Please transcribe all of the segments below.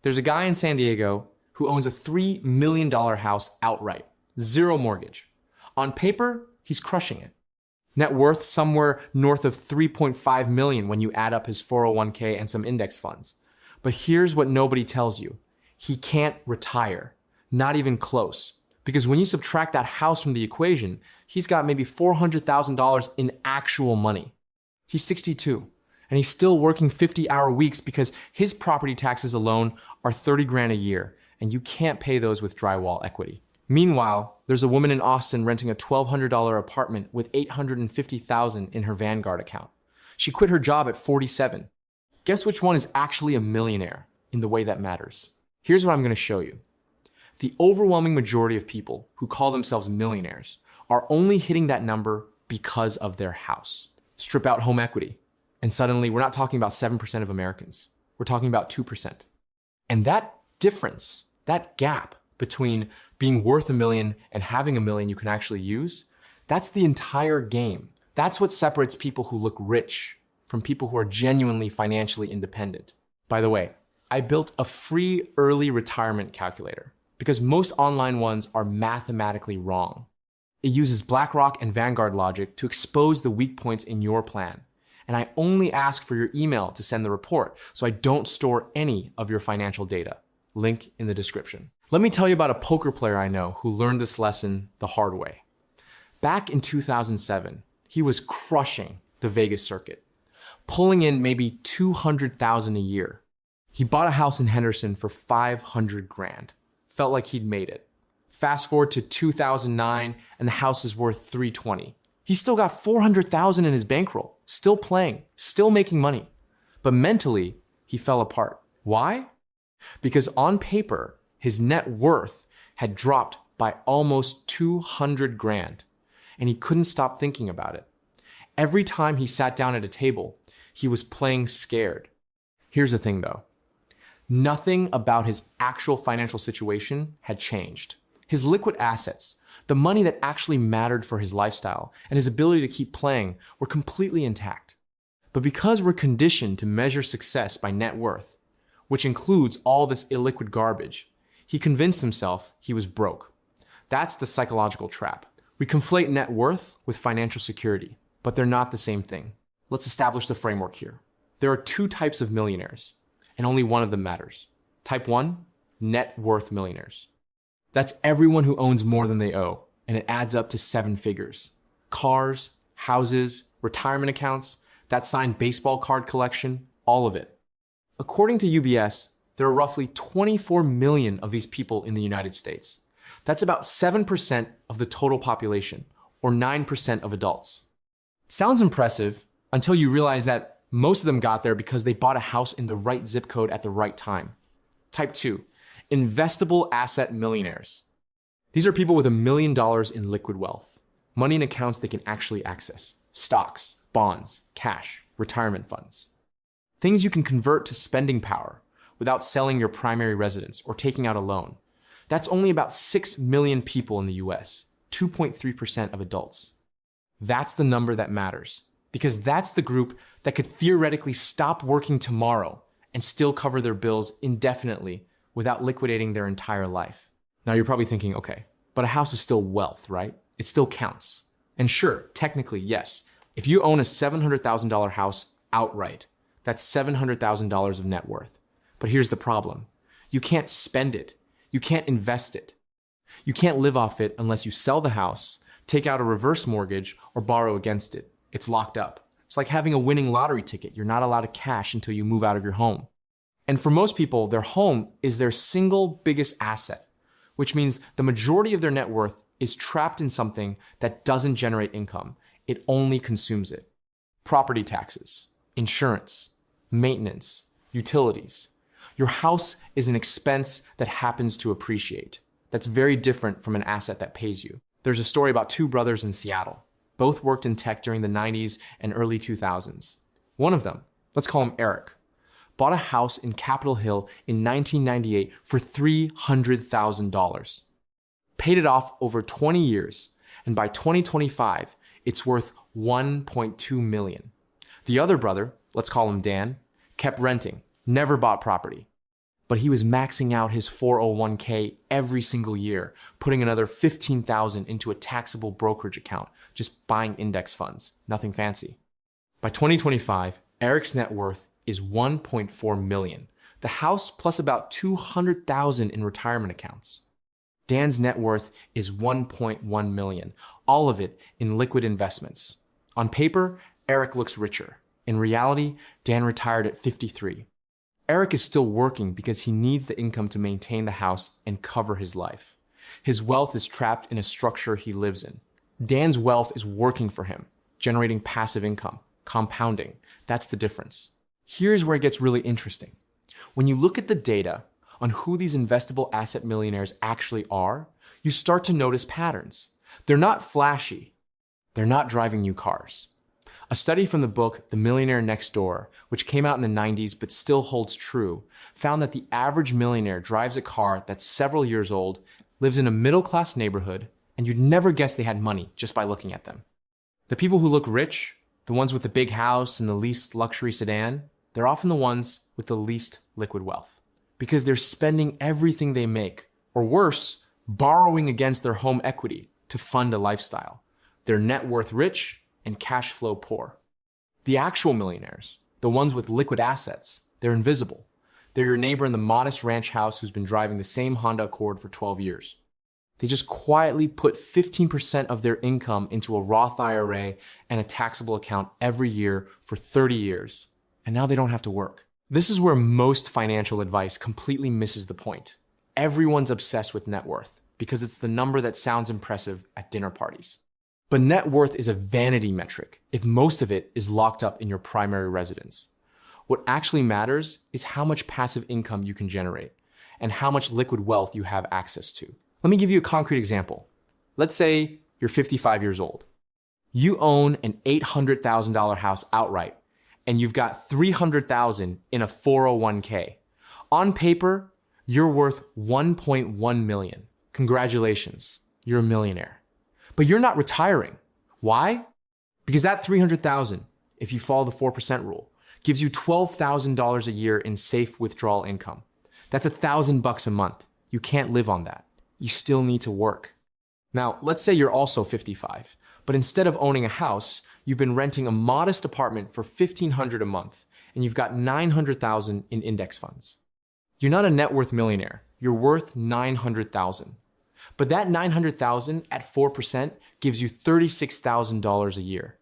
There's a guy in San Diego who owns a $3 million house outright, zero mortgage. On paper, he's crushing it. Net worth somewhere north of 3.5 million when you add up his 401k and some index funds. But here's what nobody tells you. He can't retire, not even close. Because when you subtract that house from the equation, he's got maybe $400,000 in actual money. He's 62, and he's still working 50-hour weeks because his property taxes alone are 30 grand a year, and you can't pay those with drywall equity. Meanwhile, there's a woman in Austin renting a $1,200 apartment with $850,000 in her Vanguard account. She quit her job at 47. Guess which one is actually a millionaire in the way that matters? Here's what I'm going to show you. The overwhelming majority of people who call themselves millionaires are only hitting that number because of their house. Strip out home equity, and suddenly we're not talking about 7% of Americans. We're talking about 2%. And that difference, that gap between being worth $1 million and having $1 million you can actually use, that's the entire game. That's what separates people who look rich from people who are genuinely financially independent. By the way, I built a free early retirement calculator because most online ones are mathematically wrong. It uses BlackRock and Vanguard logic to expose the weak points in your plan. And I only ask for your email to send the report, so I don't store any of your financial data. Link in the description. Let me tell you about a poker player I know who learned this lesson the hard way. Back in 2007, he was crushing the Vegas circuit, pulling in maybe $200,000 a year. He bought a house in Henderson for 500 grand. Felt like he'd made it. Fast forward to 2009 and the house is worth 320. He's still got 400,000 in his bankroll, still playing, still making money. But mentally, he fell apart. Why? Because on paper, his net worth had dropped by almost 200 grand, and he couldn't stop thinking about it. Every time he sat down at a table, he was playing scared. Here's the thing though. Nothing about his actual financial situation had changed. His liquid assets, the money that actually mattered for his lifestyle, and his ability to keep playing were completely intact. But because we're conditioned to measure success by net worth, which includes all this illiquid garbage, he convinced himself he was broke. That's the psychological trap. We conflate net worth with financial security, but they're not the same thing. Let's establish the framework here. There are two types of millionaires, and only one of them matters. Type 1, net worth millionaires. That's everyone who owns more than they owe, and it adds up to 7 figures. Cars, houses, retirement accounts, that signed baseball card collection, all of it. According to UBS, there are roughly 24 million of these people in the United States. That's about 7% of the total population, or 9% of adults. Sounds impressive until you realize that most of them got there because they bought a house in the right zip code at the right time. Type 2, investable asset millionaires. These are people with $1 million in liquid wealth, money in accounts they can actually access, stocks, bonds, cash, retirement funds. Things you can convert to spending power without selling your primary residence or taking out a loan. That's only about 6 million people in the US, 2.3% of adults. That's the number that matters, because that's the group that could theoretically stop working tomorrow and still cover their bills indefinitely without liquidating their entire life. Now you're probably thinking, okay, but a house is still wealth, right? It still counts. And sure, technically, yes. If you own a $700,000 house outright, that's $700,000 of net worth. But here's the problem. You can't spend it. You can't invest it. You can't live off it unless you sell the house, take out a reverse mortgage, or borrow against it. It's locked up. It's like having a winning lottery ticket. You're not allowed to cash until you move out of your home. And for most people, their home is their single biggest asset, which means the majority of their net worth is trapped in something that doesn't generate income. It only consumes it. Property taxes, insurance, maintenance, utilities. Your house is an expense that happens to appreciate. That's very different from an asset that pays you. There's a story about 2 brothers in Seattle. Both worked in tech during the 90s and early 2000s. One of them, let's call him Eric, bought a house in Capitol Hill in 1998 for $300,000. Paid it off over 20 years, and by 2025, it's worth $1.2 million. The other brother, let's call him Dan, kept renting, never bought property. But he was maxing out his 401k every single year, putting another $15,000 into a taxable brokerage account, just buying index funds, nothing fancy. By 2025, Eric's net worth is $1.4 million, the house plus about $200,000 in retirement accounts. Dan's net worth is $1.1 million, all of it in liquid investments. On paper, Eric looks richer. In reality, Dan retired at 53. Eric is still working because he needs the income to maintain the house and cover his life. His wealth is trapped in a structure he lives in. Dan's wealth is working for him, generating passive income, compounding. That's the difference. Here's where it gets really interesting. When you look at the data on who these investable asset millionaires actually are, you start to notice patterns. They're not flashy. They're not driving new cars. A study from the book The Millionaire Next Door, which came out in the 90s but still holds true, found that the average millionaire drives a car that's several years old, lives in a middle-class neighborhood, and you'd never guess they had money just by looking at them. The people who look rich, the ones with the big house and the least luxury sedan, they're often the ones with the least liquid wealth. Because they're spending everything they make, or worse, borrowing against their home equity to fund a lifestyle. They're net worth rich and cash flow poor. The actual millionaires, the ones with liquid assets, they're invisible. They're your neighbor in the modest ranch house who's been driving the same Honda Accord for 12 years. They just quietly put 15% of their income into a Roth IRA and a taxable account every year for 30 years. And now they don't have to work. This is where most financial advice completely misses the point. Everyone's obsessed with net worth because it's the number that sounds impressive at dinner parties. But net worth is a vanity metric if most of it is locked up in your primary residence. What actually matters is how much passive income you can generate and how much liquid wealth you have access to. Let me give you a concrete example. Let's say you're 55 years old. You own an $800,000 house outright, and you've got $300,000 in a 401k. On paper, you're worth $1.1 million. Congratulations, you're a millionaire. But you're not retiring. Why? Because that $300,000, if you follow the 4% rule, gives you $12,000 a year in safe withdrawal income. That's $1,000 a month. You can't live on that. You still need to work. Now, let's say you're also 55, but instead of owning a house, you've been renting a modest apartment for $1,500 a month, and you've got $900,000 in index funds. You're not a net worth millionaire. You're worth $900,000. But that $900,000 at 4% gives you $36,000 a year.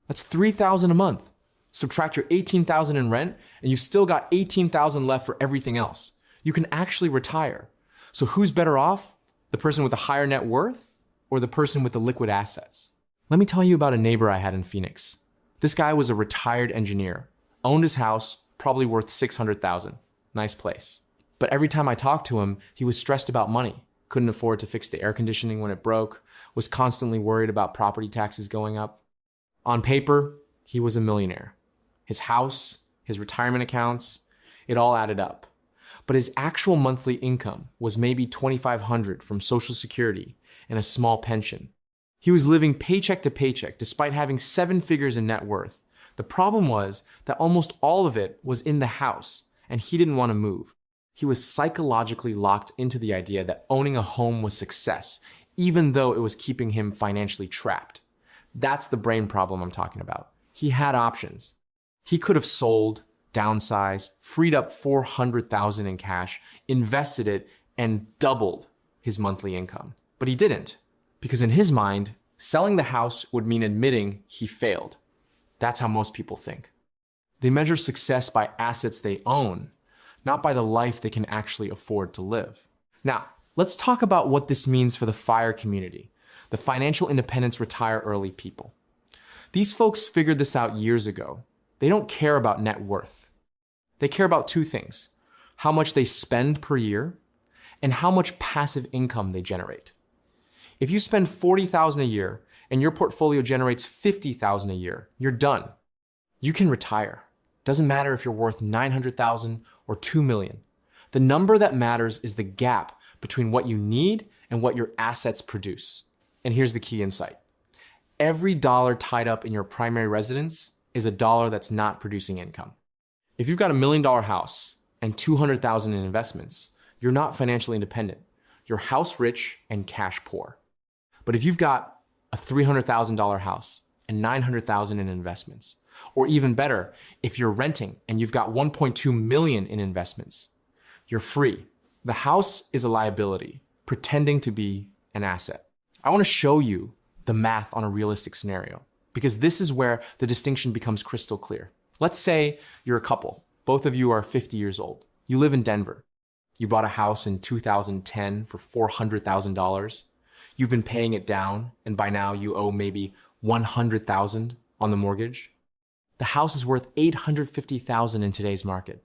That's $3,000 a month. Subtract your $18,000 in rent, and you've still got $18,000 left for everything else. You can actually retire. So who's better off? The person with the higher net worth or the person with the liquid assets? Let me tell you about a neighbor I had in Phoenix. This guy was a retired engineer, owned his house, probably worth $600,000. Nice place. But every time I talked to him, he was stressed about money. Couldn't afford to fix the air conditioning when it broke, was constantly worried about property taxes going up. On paper, he was a millionaire. His house, his retirement accounts, it all added up. But his actual monthly income was maybe $2,500 from Social Security and a small pension. He was living paycheck to paycheck despite having 7 figures in net worth. The problem was that almost all of it was in the house, and he didn't want to move. He was psychologically locked into the idea that owning a home was success, even though it was keeping him financially trapped. That's the brain problem I'm talking about. He had options. He could have sold, downsized, freed up $400,000 in cash, invested it, and doubled his monthly income. But he didn't, because in his mind, selling the house would mean admitting he failed. That's how most people think. They measure success by assets they own, not by the life they can actually afford to live. Now, let's talk about what this means for the FIRE community, the financial independence retire early people. These folks figured this out years ago. They don't care about net worth. They care about 2 things: how much they spend per year and how much passive income they generate. If you spend $40,000 a year and your portfolio generates $50,000 a year, you're done. You can retire. Doesn't matter if you're worth $900,000 or $2 million. The number that matters is the gap between what you need and what your assets produce. And here's the key insight. Every dollar tied up in your primary residence is a dollar that's not producing income. If you've got $1 million house and $200,000 in investments, you're not financially independent. You're house rich and cash poor. But if you've got a $300,000 house and $900,000 in investments, or even better, if you're renting and you've got $1.2 million in investments, you're free. The house is a liability, pretending to be an asset. I want to show you the math on a realistic scenario, because this is where the distinction becomes crystal clear. Let's say you're a couple. Both of you are 50 years old. You live in Denver. You bought a house in 2010 for $400,000. You've been paying it down, and by now you owe maybe $100,000 on the mortgage. The house is worth $850,000 in today's market.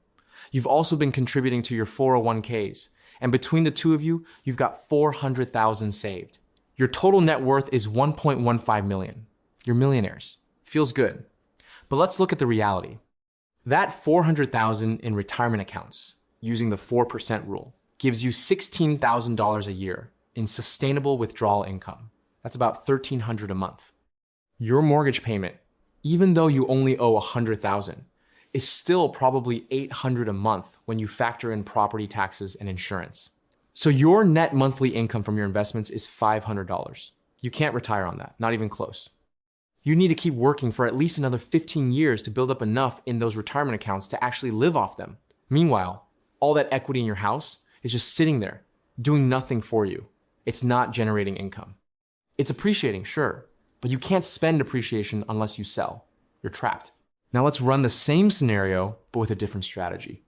You've also been contributing to your 401ks, and between the two of you, you've got $400,000 saved. Your total net worth is $1.15 million. You're millionaires. Feels good. But let's look at the reality. That $400,000 in retirement accounts, using the 4% rule, gives you $16,000 a year in sustainable withdrawal income. That's about $1,300 a month. Your mortgage payment, even though you only owe $100,000, is still probably $800 a month when you factor in property taxes and insurance. So your net monthly income from your investments is $500. You can't retire on that, not even close. You need to keep working for at least another 15 years to build up enough in those retirement accounts to actually live off them. Meanwhile, all that equity in your house is just sitting there, doing nothing for you. It's not generating income. It's appreciating, sure, but you can't spend appreciation unless you sell. You're trapped. Now let's run the same scenario, but with a different strategy.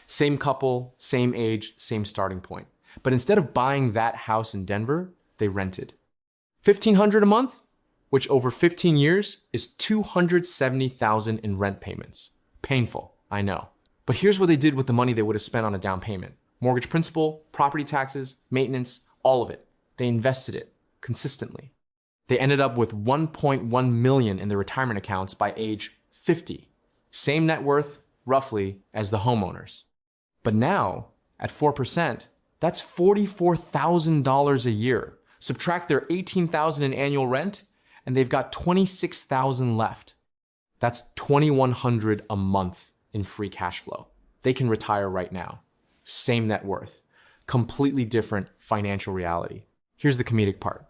Same couple, same age, same starting point. But instead of buying that house in Denver, they rented. $1,500 a month, which over 15 years is $270,000 in rent payments. Painful, I know. But here's what they did with the money they would have spent on a down payment. Mortgage principal, property taxes, maintenance, all of it. They invested it consistently. They ended up with $1.1 million in their retirement accounts by age 50. Same net worth, roughly, as the homeowners. But now, at 4%, that's $44,000 a year. Subtract their $18,000 in annual rent, and they've got $26,000 left. That's $2,100 a month in free cash flow. They can retire right now. Same net worth. Completely different financial reality. Here's the comedic part.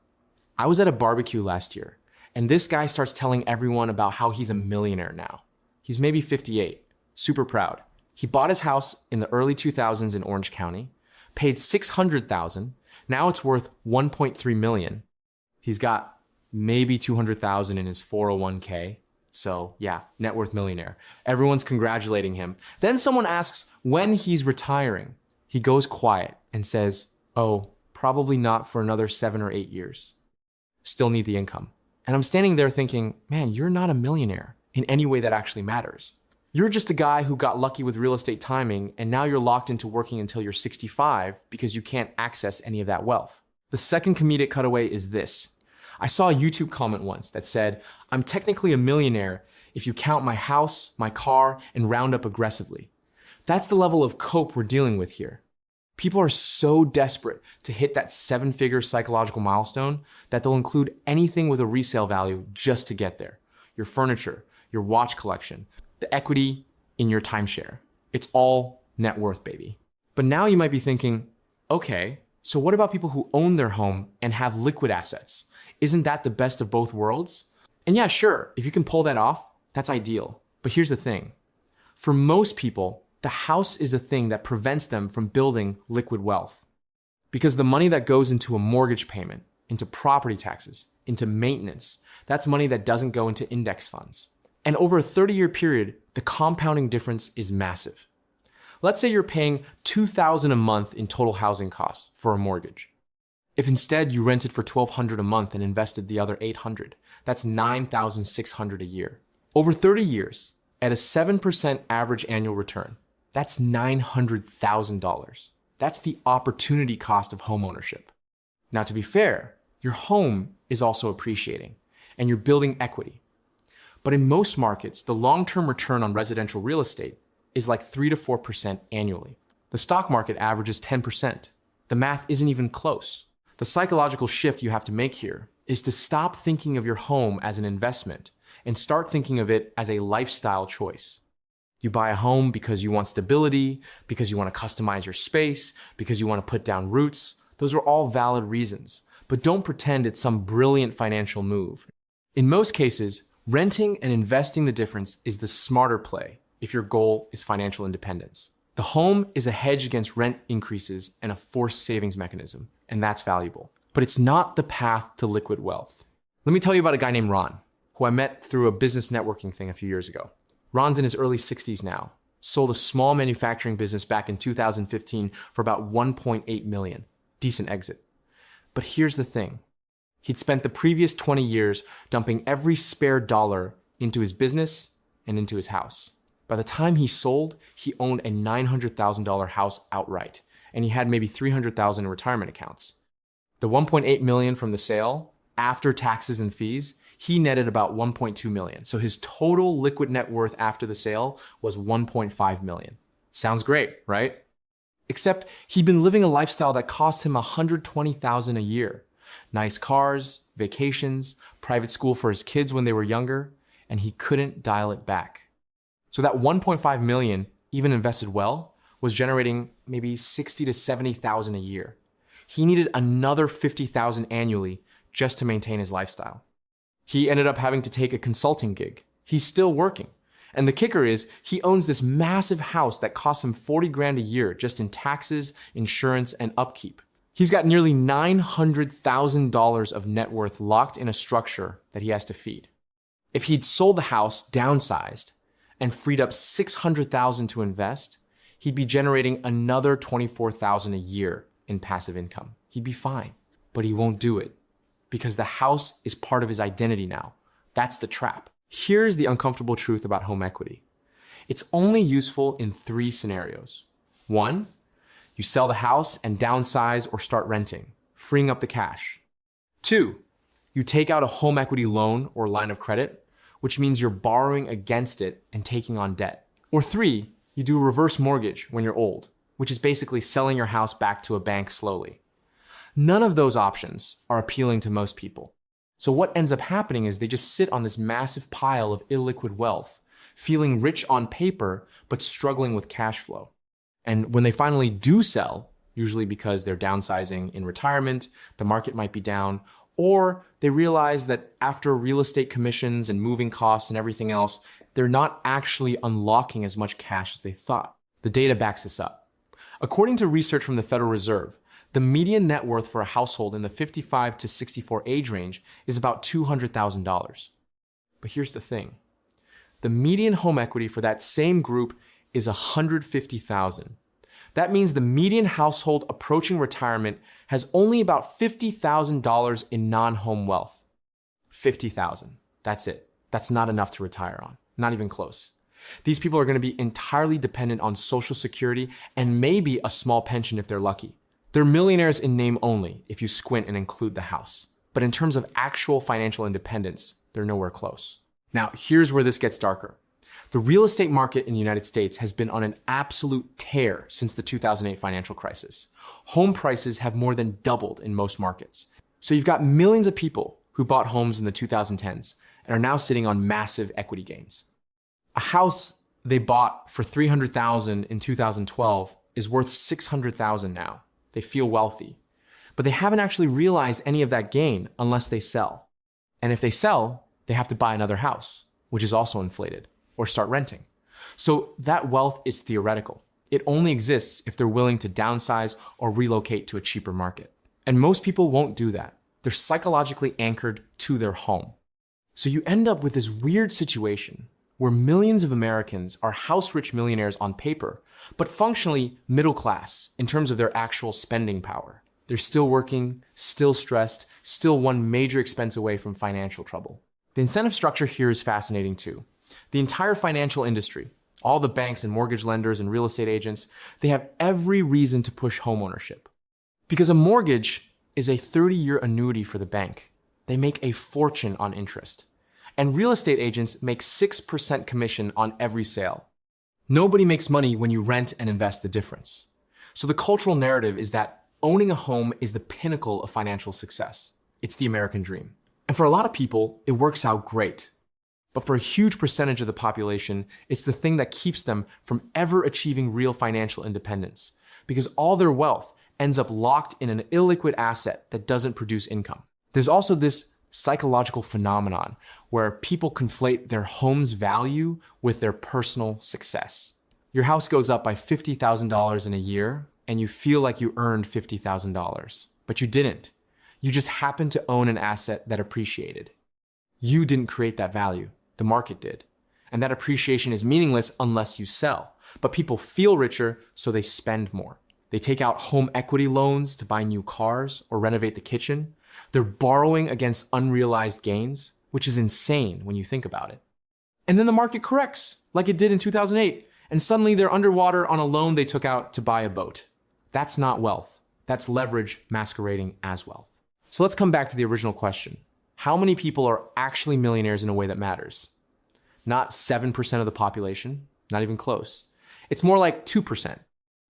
I was at a barbecue last year, and this guy starts telling everyone about how he's a millionaire now. He's maybe 58, super proud. He bought his house in the early 2000s in Orange County, paid $600,000. Now it's worth $1.3 million. He's got maybe $200,000 in his 401k. So yeah, net worth millionaire. Everyone's congratulating him. Then someone asks when he's retiring. He goes quiet and says, oh, probably not for another 7 or 8 years. Still need the income. And I'm standing there thinking, man, you're not a millionaire in any way that actually matters. You're just a guy who got lucky with real estate timing, and now you're locked into working until you're 65 because you can't access any of that wealth. The second comedic cutaway is this. I saw a YouTube comment once that said, I'm technically a millionaire if you count my house, my car, and round up aggressively. That's the level of cope we're dealing with here. People are so desperate to hit that 7-figure psychological milestone that they'll include anything with a resale value just to get there. Your furniture, your watch collection, the equity in your timeshare. It's all net worth, baby. But now you might be thinking, okay, so what about people who own their home and have liquid assets? Isn't that the best of both worlds? And yeah, sure, if you can pull that off, that's ideal. But here's the thing. For most people, the house is the thing that prevents them from building liquid wealth. Because the money that goes into a mortgage payment, into property taxes, into maintenance, that's money that doesn't go into index funds. And over a 30-year period, the compounding difference is massive. Let's say you're paying $2,000 a month in total housing costs for a mortgage. If instead you rented for $1,200 a month and invested the other $800, that's $9,600 a year. Over 30 years, at a 7% average annual return, that's $900,000. That's the opportunity cost of homeownership. Now, to be fair, your home is also appreciating, and you're building equity. But in most markets, the long-term return on residential real estate is like 3 to 4% annually. The stock market averages 10%. The math isn't even close. The psychological shift you have to make here is to stop thinking of your home as an investment and start thinking of it as a lifestyle choice. You buy a home because you want stability, because you want to customize your space, because you want to put down roots. Those are all valid reasons, but don't pretend it's some brilliant financial move. In most cases, renting and investing the difference is the smarter play if your goal is financial independence. The home is a hedge against rent increases and a forced savings mechanism, and that's valuable. But it's not the path to liquid wealth. Let me tell you about a guy named Ron, who I met through a business networking thing a few years ago. Ron's in his early 60s now, sold a small manufacturing business back in 2015 for about 1.8 million. Decent exit. But here's the thing. He'd spent the previous 20 years dumping every spare dollar into his business and into his house. By the time he sold, he owned a $900,000 house outright, and he had maybe $300,000 in retirement accounts. The 1.8 million from the sale, after taxes and fees, he netted about 1.2 million. So his total liquid net worth after the sale was 1.5 million. Sounds great, right? Except he'd been living a lifestyle that cost him $120,000 a year. Nice cars, vacations, private school for his kids when they were younger, and he couldn't dial it back. So that 1.5 million, even invested well, was generating maybe 60 to 70,000 a year. He needed another 50,000 annually just to maintain his lifestyle. He ended up having to take a consulting gig. He's still working. And the kicker is, he owns this massive house that costs him 40 grand a year just in taxes, insurance, and upkeep. He's got nearly $900,000 of net worth locked in a structure that he has to feed. If he'd sold the house, downsized, and freed up $600,000 to invest, he'd be generating another $24,000 a year in passive income. He'd be fine, but he won't do it because the house is part of his identity now. That's the trap. Here's the uncomfortable truth about home equity. It's only useful in 3 scenarios. 1, you sell the house and downsize or start renting, freeing up the cash. 2, you take out a home equity loan or line of credit, which means you're borrowing against it and taking on debt. Or 3, you do a reverse mortgage when you're old, which is basically selling your house back to a bank slowly. None of those options are appealing to most people. So what ends up happening is they just sit on this massive pile of illiquid wealth, feeling rich on paper, but struggling with cash flow. And when they finally do sell, usually because they're downsizing in retirement, the market might be down, or they realize that after real estate commissions and moving costs and everything else, they're not actually unlocking as much cash as they thought. The data backs this up. According to research from the Federal Reserve, the median net worth for a household in the 55 to 64 age range is about $200,000. But here's the thing. The median home equity for that same group is $150,000. That means the median household approaching retirement has only about $50,000 in non-home wealth. $50,000. That's it. That's not enough to retire on. Not even close. These people are going to be entirely dependent on Social Security and maybe a small pension if they're lucky. They're millionaires in name only if you squint and include the house. But in terms of actual financial independence, they're nowhere close. Now, here's where this gets darker. The real estate market in the United States has been on an absolute tear since the 2008 financial crisis. Home prices have more than doubled in most markets. So you've got millions of people who bought homes in the 2010s and are now sitting on massive equity gains. A house they bought for $300,000 in 2012 is worth $600,000 now. They feel wealthy, but they haven't actually realized any of that gain unless they sell. And if they sell, they have to buy another house, which is also inflated, or start renting. So that wealth is theoretical. It only exists if they're willing to downsize or relocate to a cheaper market. And most people won't do that. They're psychologically anchored to their home. So you end up with this weird situation where millions of Americans are house-rich millionaires on paper, but functionally middle class in terms of their actual spending power. They're still working, still stressed, still one major expense away from financial trouble. The incentive structure here is fascinating too. The entire financial industry, all the banks and mortgage lenders and real estate agents, they have every reason to push homeownership. Because a mortgage is a 30-year annuity for the bank. They make a fortune on interest. And real estate agents make 6% commission on every sale. Nobody makes money when you rent and invest the difference. So the cultural narrative is that owning a home is the pinnacle of financial success. It's the American dream. And for a lot of people, it works out great. But for a huge percentage of the population, it's the thing that keeps them from ever achieving real financial independence, because all their wealth ends up locked in an illiquid asset that doesn't produce income. There's also this psychological phenomenon where people conflate their home's value with their personal success. Your house goes up by $50,000 in a year, and you feel like you earned $50,000, but you didn't. You just happened to own an asset that appreciated. You didn't create that value. The market did. And that appreciation is meaningless unless you sell. But people feel richer, so they spend more. They take out home equity loans to buy new cars or renovate the kitchen. They're borrowing against unrealized gains, which is insane when you think about it. And then the market corrects, like it did in 2008, and suddenly they're underwater on a loan they took out to buy a boat. That's not wealth. That's leverage masquerading as wealth. So let's come back to the original question. How many people are actually millionaires in a way that matters? Not 7% of the population, not even close. It's more like 2%.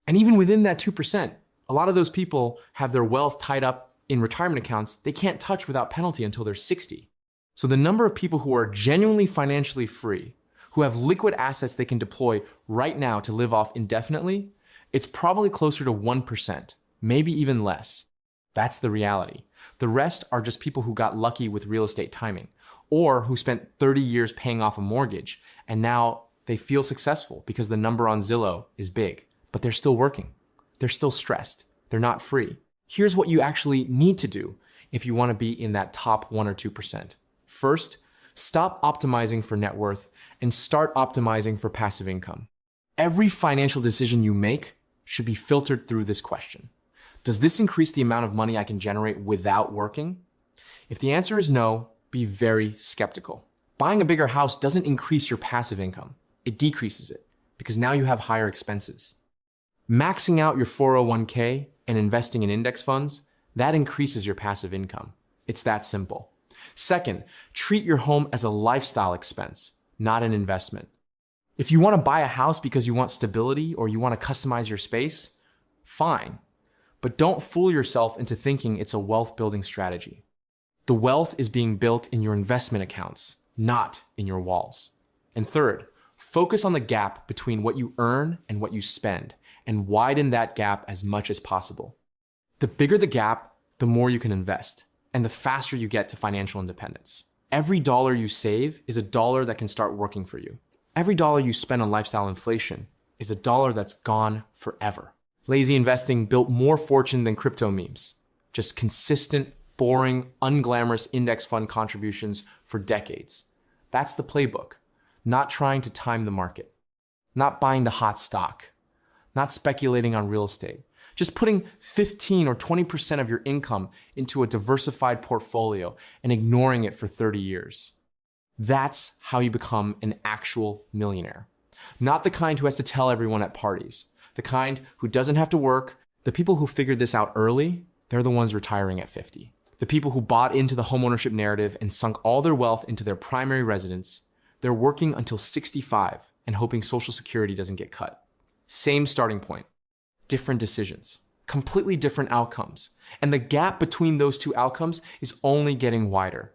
And even within that 2%, a lot of those people have their wealth tied up in retirement accounts they can't touch without penalty until they're 60. So the number of people who are genuinely financially free, who have liquid assets they can deploy right now to live off indefinitely, it's probably closer to 1%, maybe even less. That's the reality. The rest are just people who got lucky with real estate timing, or who spent 30 years paying off a mortgage, and now they feel successful because the number on Zillow is big, but they're still working. They're still stressed. They're not free. Here's what you actually need to do if you want to be in that top 1 or 2%. First, stop optimizing for net worth and start optimizing for passive income. Every financial decision you make should be filtered through this question. Does this increase the amount of money I can generate without working? If the answer is no, be very skeptical. Buying a bigger house doesn't increase your passive income. It decreases it because now you have higher expenses. Maxing out your 401k and investing in index funds, that increases your passive income. It's that simple. Second, treat your home as a lifestyle expense, not an investment. If you want to buy a house because you want stability or you want to customize your space, fine. But don't fool yourself into thinking it's a wealth building strategy. The wealth is being built in your investment accounts, not in your walls. And third, focus on the gap between what you earn and what you spend, and widen that gap as much as possible. The bigger the gap, the more you can invest, and the faster you get to financial independence. Every dollar you save is a dollar that can start working for you. Every dollar you spend on lifestyle inflation is a dollar that's gone forever. Lazy investing built more fortune than crypto memes. Just consistent, boring, unglamorous index fund contributions for decades. That's the playbook. Not trying to time the market. Not buying the hot stock. Not speculating on real estate. Just putting 15 or 20% of your income into a diversified portfolio and ignoring it for 30 years. That's how you become an actual millionaire. Not the kind who has to tell everyone at parties. The kind who doesn't have to work. The people who figured this out early, they're the ones retiring at 50. The people who bought into the homeownership narrative and sunk all their wealth into their primary residence, they're working until 65 and hoping Social Security doesn't get cut. Same starting point, different decisions, completely different outcomes. And the gap between those two outcomes is only getting wider.